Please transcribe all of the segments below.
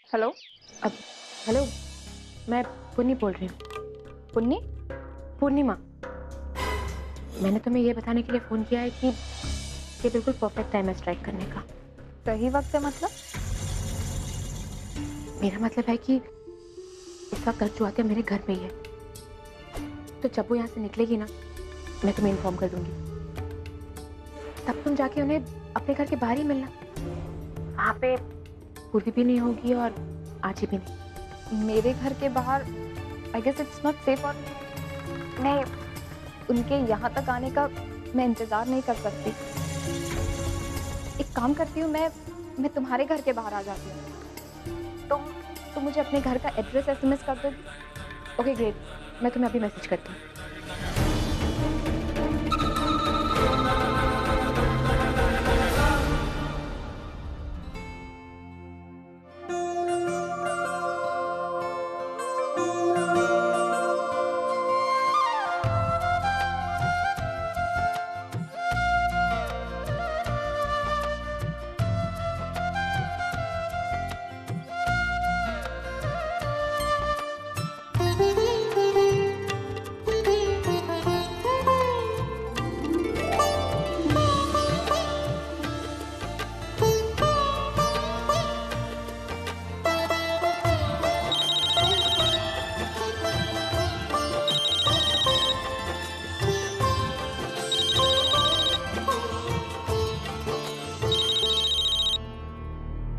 Hello. अब hello, मैं पुन्नी बोल रही हूँ। पुन्नी? पूर्णिमा। मैंने तुम्हें ये बताने के लिए फ़ोन किया है कि ये बिल्कुल परफेक्ट टाइम है स्ट्राइक करने का। सही वक्त है मतलब? मेरा मतलब है कि इस वक्त अर्जू आके मेरे घर पे ही है, तो जब वो यहाँ से निकलेगी ना, मैं तुम्हें इन्फॉर्म कर दूंगी। तब तुम जाके उन्हें अपने घर के बाहर ही मिलना। वहाँ पे पूर्वी भी नहीं होगी और आजी भी नहीं। मेरे घर के बाहर I guess it's not safe और नहीं, उनके यहाँ तक आने का मैं इंतज़ार नहीं कर सकती। एक काम करती हूँ, मैं तुम्हारे घर के बाहर आ जाती हूँ। तुम मुझे अपने घर का एड्रेस एसएमएस कर दोगी? ओके ग्रेट, मैं तुम्हें अभी मैसेज करती हूँ।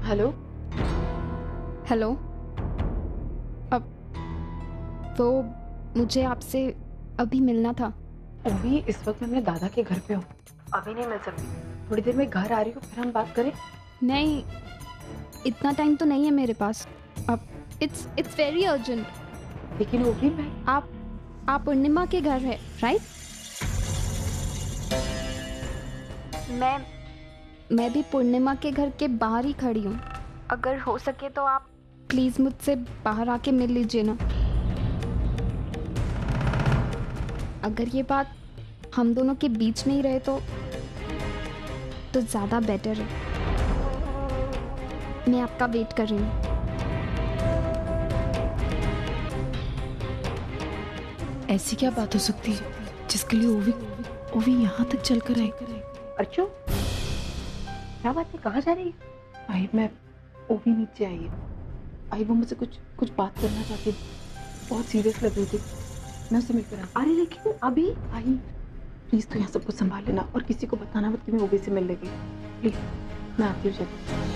हेलो। हेलो। अब तो मुझे आपसे अभी मिलना था। ओवी, इस वक्त मैं अपने दादा के घर पे हूँ, अभी नहीं मिल सकती। थोड़ी देर में घर आ रही हूँ, फिर हम बात करें। नहीं, इतना टाइम तो नहीं है मेरे पास। अब इट्स वेरी अर्जेंट। लेकिन ओवी, मैं आप पूर्णिमा के घर है, राइट? मैं भी पूर्णिमा के घर के बाहर ही खड़ी हूँ। अगर हो सके तो आप प्लीज मुझसे बाहर आके मिल लीजिए ना। अगर ये बात हम दोनों के बीच में ही रहे तो ज़्यादा बेटर है। मैं आपका वेट कर रही हूँ। ऐसी क्या बात हो सकती है जिसके लिए ओवी यहाँ तक चल कर आई? अर्चू, क्या बात है, कहाँ जा रही है? आई, मैं ओवी नीचे आई है। आई, वो मुझसे कुछ बात करना चाहती, बहुत सीरियस लग रही थी। मैं उससे मिलकर आई। अरे लेकिन अभी आई, प्लीज तो यहाँ सब कुछ संभाल लेना और किसी को बताना मत कि मैं ओवी से मिल लगी। प्लीज, मैं आती हूँ जल्दी।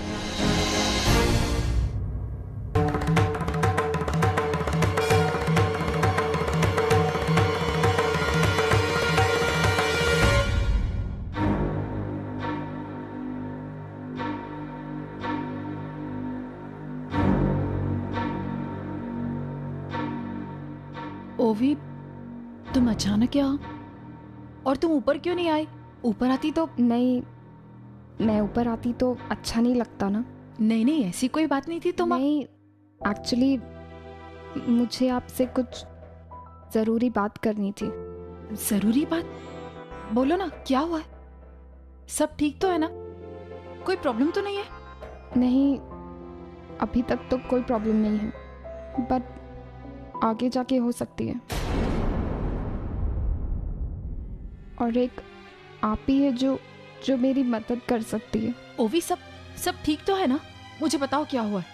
ओवी, तुम अचानक यहाँ, और तुम ऊपर क्यों नहीं आई? ऊपर आती तो। नहीं, मैं ऊपर आती तो अच्छा नहीं लगता ना। नहीं, ऐसी कोई बात नहीं थी। तुम नहीं, एक्चुअली मुझे आपसे कुछ ज़रूरी बात करनी थी। जरूरी बात? बोलो ना, क्या हुआ है? सब ठीक तो है ना? कोई प्रॉब्लम तो नहीं है? नहीं, अभी तक तो कोई प्रॉब्लम नहीं है, बट आगे जाके हो सकती है। और एक आप ही है जो मेरी मदद कर सकती है। ओवी, सब ठीक तो है ना? मुझे बताओ क्या हुआ है।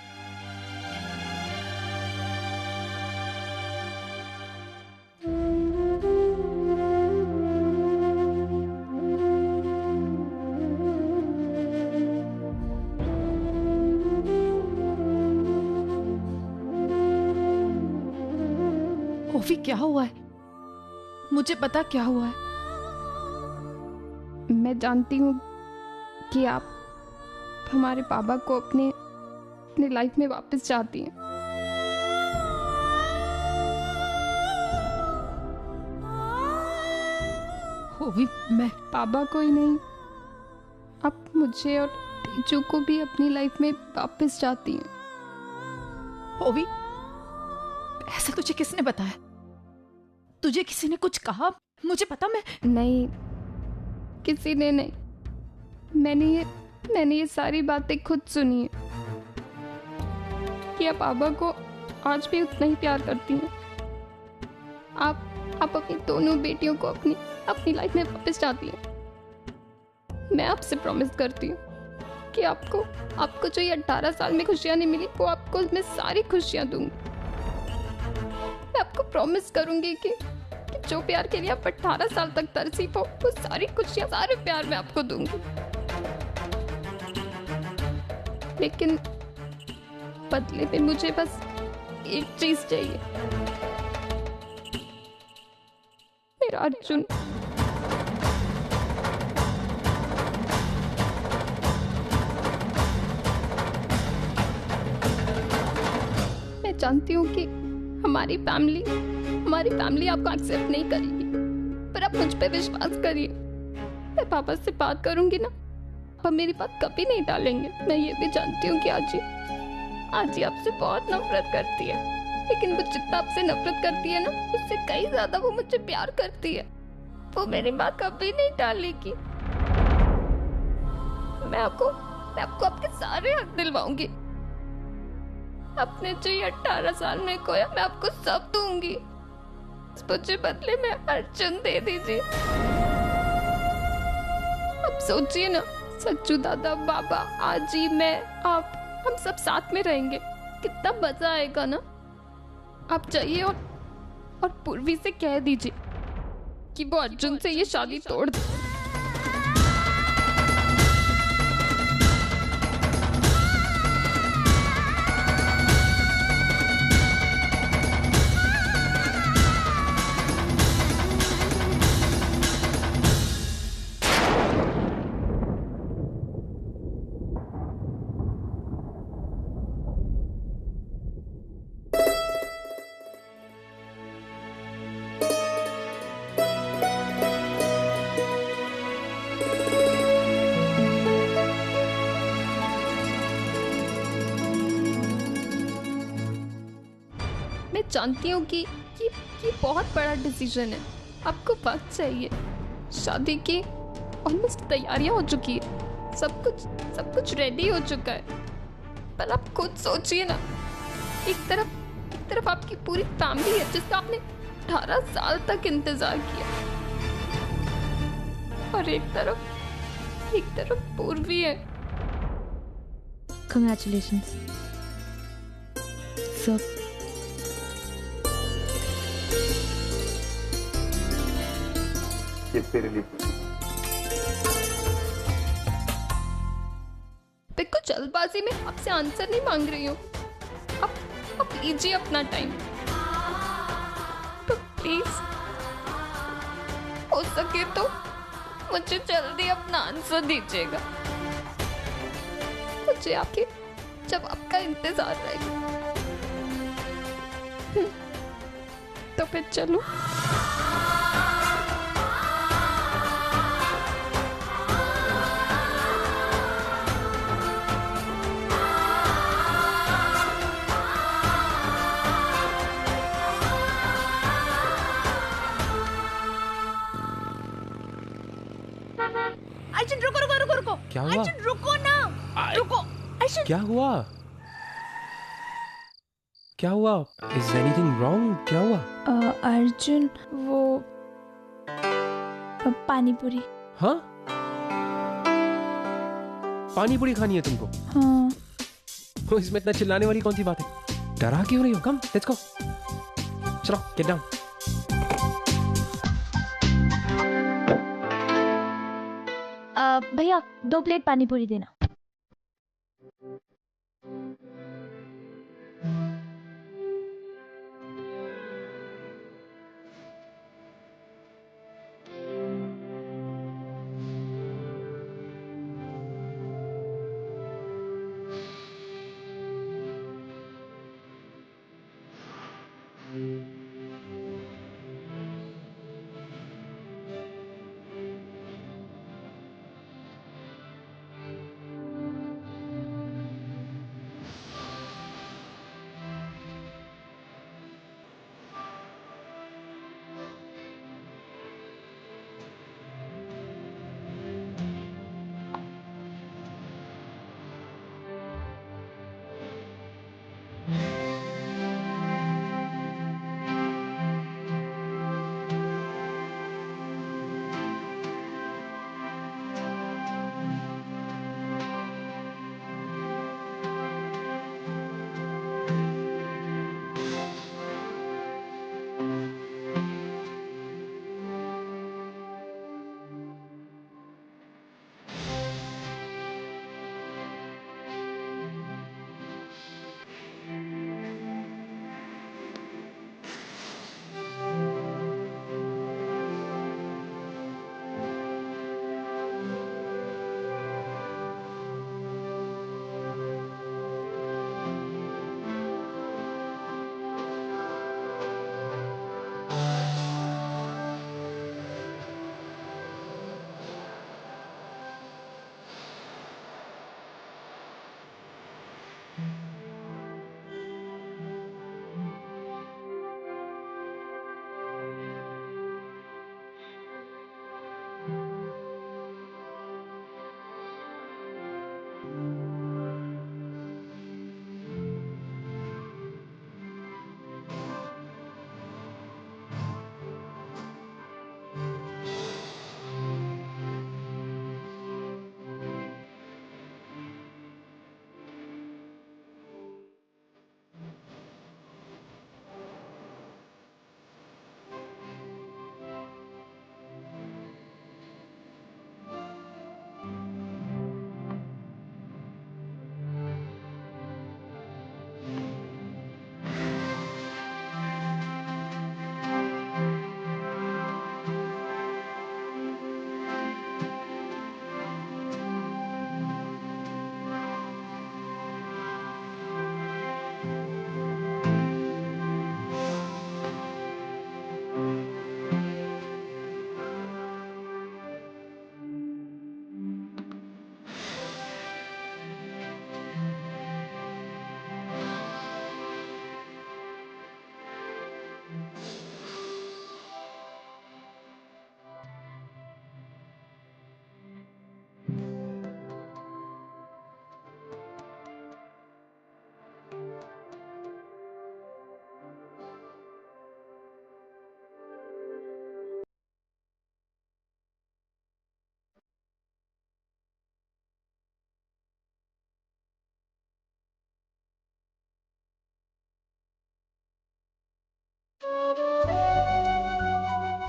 ओवी, क्या हुआ है? मुझे पता क्या हुआ है। मैं जानती हूँ कि आप हमारे पापा को अपने लाइफ में वापस चाहती हैं। ओवी, मैं पापा को ही नहीं, आप मुझे और तेजू को भी अपनी लाइफ में वापस चाहती हैं। ओवी, ऐसा तुझे किसने बताया? तुझे किसी ने कुछ कहा? मुझे पता। मैं नहीं, किसी ने नहीं। मैंने ये सारी बातें खुद सुनी है। कि आप आबा को आज भी उतना ही प्यार करती हैं। आप अपनी दोनों बेटियों को अपनी अपनी लाइफ में वापस चाहती हैं। मैं आपसे प्रॉमिस करती हूँ कि आपको जो ये 18 साल में खुशियाँ नहीं मिली, वो आपको मैं सारी खुशियाँ दूंगी। मैं आपको प्रॉमिस करूंगी कि जो प्यार के लिए आप 18 साल तक तरसी हो, वो सारी खुशियाँ, सारे प्यार मैं आपको दूंगी। लेकिन बदले में मुझे बस एक चीज चाहिए, मेरा अर्जुन। मैं जानती हूँ कि हमारी फैमिली आपको एक्सेप्ट नहीं करेगी, पर आप मुझ पे विश्वास करिए। मैं पापा से बात करूंगी ना, पापा मेरी बात कभी नहीं टालेंगे। मैं ये भी जानती हूँ कि आज ही आपसे बहुत नफरत करती है, लेकिन वो जितना आपसे नफरत करती है ना, उससे कई ज्यादा वो मुझे प्यार करती है। वो मेरी बात कभी नहीं टालेगी। मैं आपको आपके सारे हक दिलवाऊंगी। अपने जो ये 18 साल में खोया, मैं आपको सब दूंगी। मुझे बदले में अर्जुन दे दीजिए। अब सोचिए ना, सच्चू दादा, बाबा, आजी, मैं, आप, हम सब साथ में रहेंगे, कितना मजा आएगा ना। आप जाइए और पूर्वी से कह दीजिए कि वो अर्जुन से ये शादी तोड़ दे। मैं जानती हूँ कि बहुत बड़ा डिसीजन है। आपको वक्त चाहिए। शादी की ऑलमोस्ट तैयारियां हो चुकी है, सब कुछ रेडी हो चुका है। पर आप खुद सोचिए ना, एक तरफ आपकी पूरी फैमिली है जिसका आपने 18 साल तक इंतजार किया, और एक तरफ पूर्वी है। Congratulations sir. ये तेरे लिए। देखो, जल्दबाजी में आपसे आंसर नहीं मांग रही हूँ। आप लीजिए अपना टाइम, तो प्लीज हो सके तो मुझे जल्दी अपना आंसर दीजिएगा। मुझे आपके जवाब का इंतजार रहेगा। तो फिर चलो। अर्जुन रुको रुको रुको रुको। क्या हुआ? अर्जुन रुको ना, रुको अर्जुन। क्या हुआ? क्या हुआ? Is anything wrong? क्या हुआ? अर्जुन, वो पानी पूरी। हाँ? पानी पूरी खानी है तुमको? हाँ। तो इसमें इतना चिल्लाने वाली कौन सी बात है? डरा क्यों रही हो? कम, लेट्स गो। चलो, गेट डाउन। भैया 2 प्लेट पानी पूरी देना।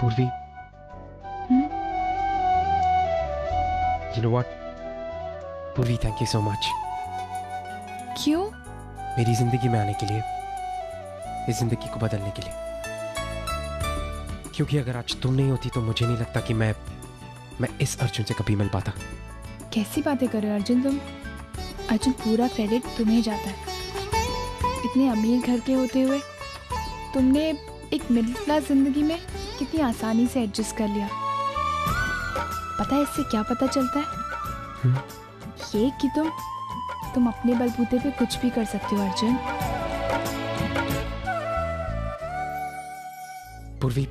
पूर्वी, you know what? पूर्वी, thank you so much. क्यों? मेरी जिंदगी में आने के लिए, इस जिंदगी को बदलने के लिए। क्योंकि अगर आज तुम नहीं होती तो मुझे नहीं लगता कि मैं इस अर्जुन से कभी मिल पाता। कैसी बातें कर रहे हो अर्जुन तुम? अर्जुन, पूरा क्रेडिट तुम्हें जाता है। इतने अमीर घर के होते हुए तुमने एक मिडिल क्लास जिंदगी में कितनी आसानी से एडजस्ट कर लिया। पता है इससे क्या पता चलता है? ये कि तुम अपने बलबूते पे कुछ भी कर सकते हो अर्जुन। पूर्वी,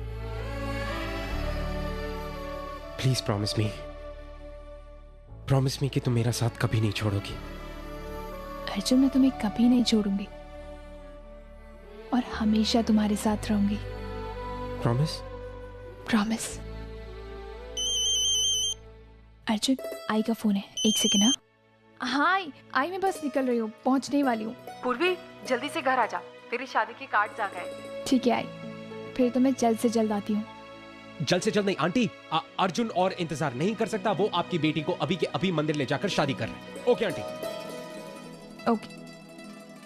प्लीज प्रॉमिस मी कि तुम मेरा साथ कभी नहीं छोड़ोगी। अर्जुन, मैं तुम्हें कभी नहीं छोड़ूंगी और हमेशा तुम्हारे साथ रहूंगी। प्रॉमिस? प्रॉमिस। अर्जुन, आई का फोन है, एक सेकेंड। हाँ आई मैं बस निकल रही हूँ, पहुँचने वाली हूँ। पूर्वी, जल्दी से घर आ जा, तेरी शादी के कार्ड्स आ गए। ठीक है आई, फिर तो मैं जल्द से जल्द आती हूँ। जल्द से जल्द नहीं आंटी, अर्जुन और इंतजार नहीं कर सकता। वो आपकी बेटी को अभी के अभी मंदिर ले जाकर शादी कर रहे हैं। Okay aunty? ओके।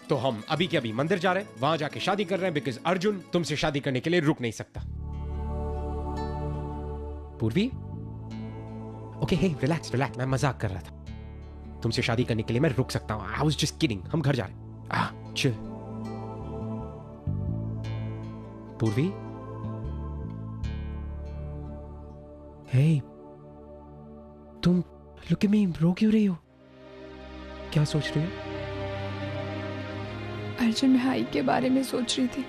तो हम अभी के अभी मंदिर जा रहे हैं, वहां जाके शादी कर रहे हैं, बिकॉज अर्जुन तुमसे शादी करने के लिए रुक नहीं सकता। पूर्वी, ओके, हे रिलैक्स, मैं मजाक कर रहा था। तुमसे शादी करने के लिए मैं रुक सकता हूं। I was just kidding. हम घर जा रहे हैं। चिल। पूर्वी, हे, तुम लुक एट मी, रो क्यों रही हो? क्या सोच रही हो? अर्जुन, मैं आई के बारे में सोच रही थी।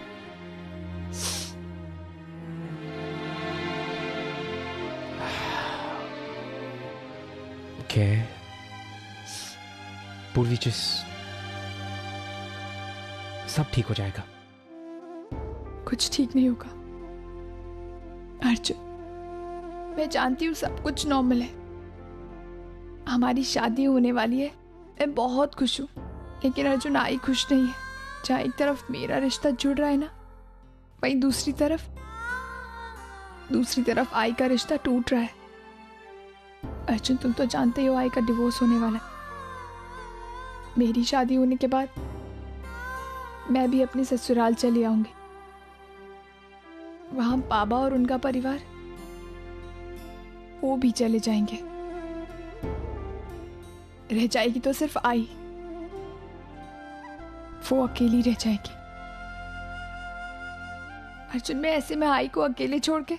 ओके पूर्वी, सब ठीक हो जाएगा। कुछ ठीक नहीं होगा अर्जुन, मैं जानती हूँ सब कुछ नॉर्मल है। हमारी शादी होने वाली है, मैं बहुत खुश हूँ। लेकिन अर्जुन, आई खुश नहीं है। जहाँ एक तरफ मेरा रिश्ता जुड़ रहा है ना, वहीं दूसरी तरफ आई का रिश्ता टूट रहा है। अर्जुन, तुम तो जानते ही हो आई का डिवोर्स होने वाला है। मेरी शादी होने के बाद मैं भी अपने ससुराल चली आऊंगी। वहां बाबा और उनका परिवार वो भी चले जाएंगे। रह जाएगी तो सिर्फ आई, वो अकेली रह जाएगी। अर्जुन, मैं ऐसे में आई को अकेले छोड़ के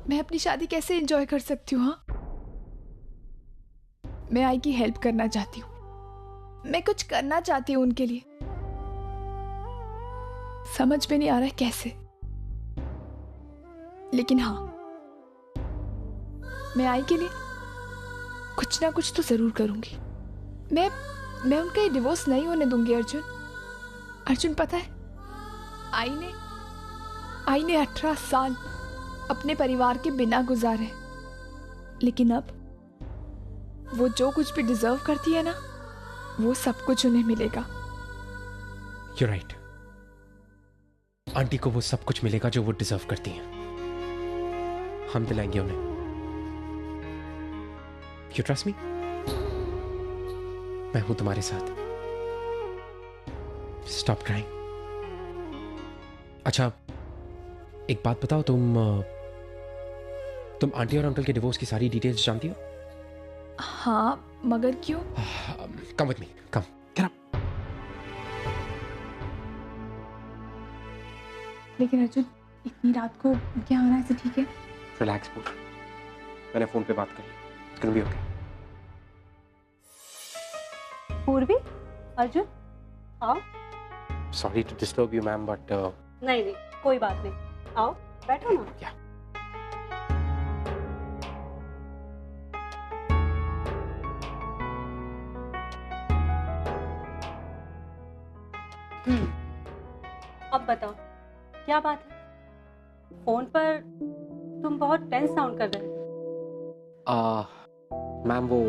मैं अपनी शादी कैसे एंजॉय कर सकती हूँ? हाँ, मैं आई की हेल्प करना चाहती हूँ, मैं कुछ करना चाहती हूँ उनके लिए। समझ में नहीं आ रहा है कैसे, लेकिन हाँ, मैं आई के लिए कुछ ना कुछ तो जरूर करूंगी। मैं उनका ये डिवोर्स नहीं होने दूंगी अर्जुन, पता है आई ने 18 साल अपने परिवार के बिना गुजारे, लेकिन अब वो जो कुछ भी डिजर्व करती है ना, वो सब कुछ उन्हें मिलेगा। You're right. आंटी को वो सब कुछ मिलेगा जो वो डिजर्व करती हैं। हम दिलाएंगे उन्हें। You trust me? मैं हूं तुम्हारे साथ। Stop crying. अच्छा, एक बात बताओ, तुम आंटी और अंकल के डिवोर्स की सारी डिटेल्स जानती हो? हाँ, मगर क्यों? Come with me. Come. Get up. लेकिन अर्जुन, इतनी रात को क्या आना ऐसे ठीक है? Relax, पूछ। मैंने फोन पे बात करी। It's gonna be okay. पूर्वी, अर्जुन, आओ। Sorry to disturb you, ma'am, but नहीं, कोई बात नहीं। आओ, बैठो ना। Yeah. अब बताओ, क्या बात है? फोन पर तुम बहुत टेंस साउंड कर रहे हो। मैम, वो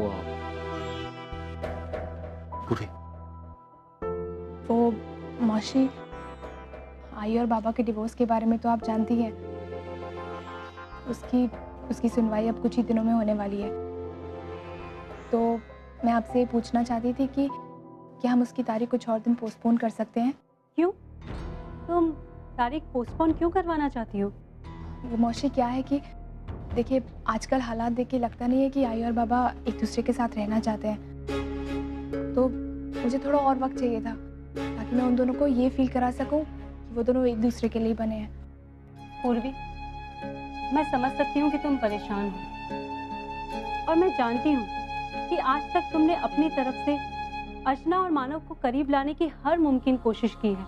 पूरी वो मौसी, आई और बाबा के डिवोर्स के बारे में तो आप जानती हैं। उसकी सुनवाई अब कुछ ही दिनों में होने वाली है। तो मैं आपसे ये पूछना चाहती थी कि क्या हम उसकी तारीख कुछ और दिन पोस्टपोन कर सकते हैं? क्यों? तुम तारीख पोस्टपोन क्यों करवाना चाहती हो? वो मौसी क्या है कि देखिए, आजकल हालात देख के लगता नहीं है कि आई और बाबा एक दूसरे के साथ रहना चाहते हैं। तो मुझे थोड़ा और वक्त चाहिए था ताकि मैं उन दोनों को ये फील करा सकूं कि वो दोनों एक दूसरे के लिए बने हैं। पूर्वी, मैं समझ सकती हूँ कि तुम परेशान हो, और मैं जानती हूँ कि आज तक तुमने अपनी तरफ से अर्चना और मानव को करीब लाने की हर मुमकिन कोशिश की है,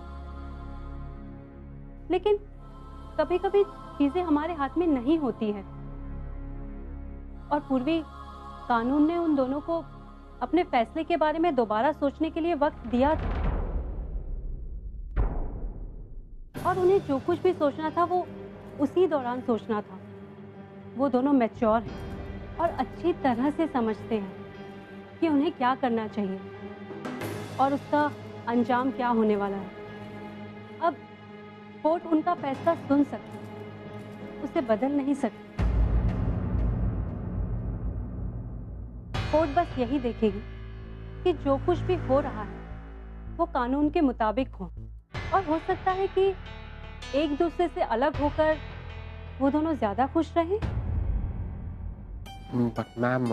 लेकिन कभी कभी चीजें हमारे हाथ में नहीं होती है। और पूर्वी, कानून ने उन दोनों को अपने फैसले के बारे में दोबारा सोचने के लिए वक्त दिया था, और उन्हें जो कुछ भी सोचना था वो उसी दौरान सोचना था। वो दोनों मैच्योर हैं और अच्छी तरह से समझते हैं कि उन्हें क्या करना चाहिए और उसका अंजाम क्या होने वाला है। अब कोर्ट उनका फैसला सुन सकती है, उसे बदल नहीं सकती। कोर्ट बस यही देखेगी कि जो कुछ भी हो रहा है वो कानून के मुताबिक हो, और हो सकता है कि एक दूसरे से अलग होकर वो दोनों ज्यादा खुश रहे। बट मैम,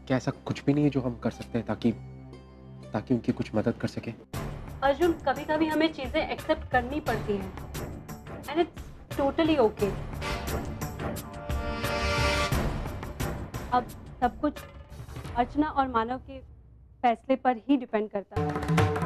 क्या ऐसा कुछ भी नहीं है जो हम कर सकते हैं ताकि उनकी कुछ मदद कर सके? अर्जुन, कभी कभी हमें चीजें एक्सेप्ट करनी पड़ती हैं, एंड इट्स टोटली ओके। अब सब कुछ अर्चना और मानव के फैसले पर ही डिपेंड करता है।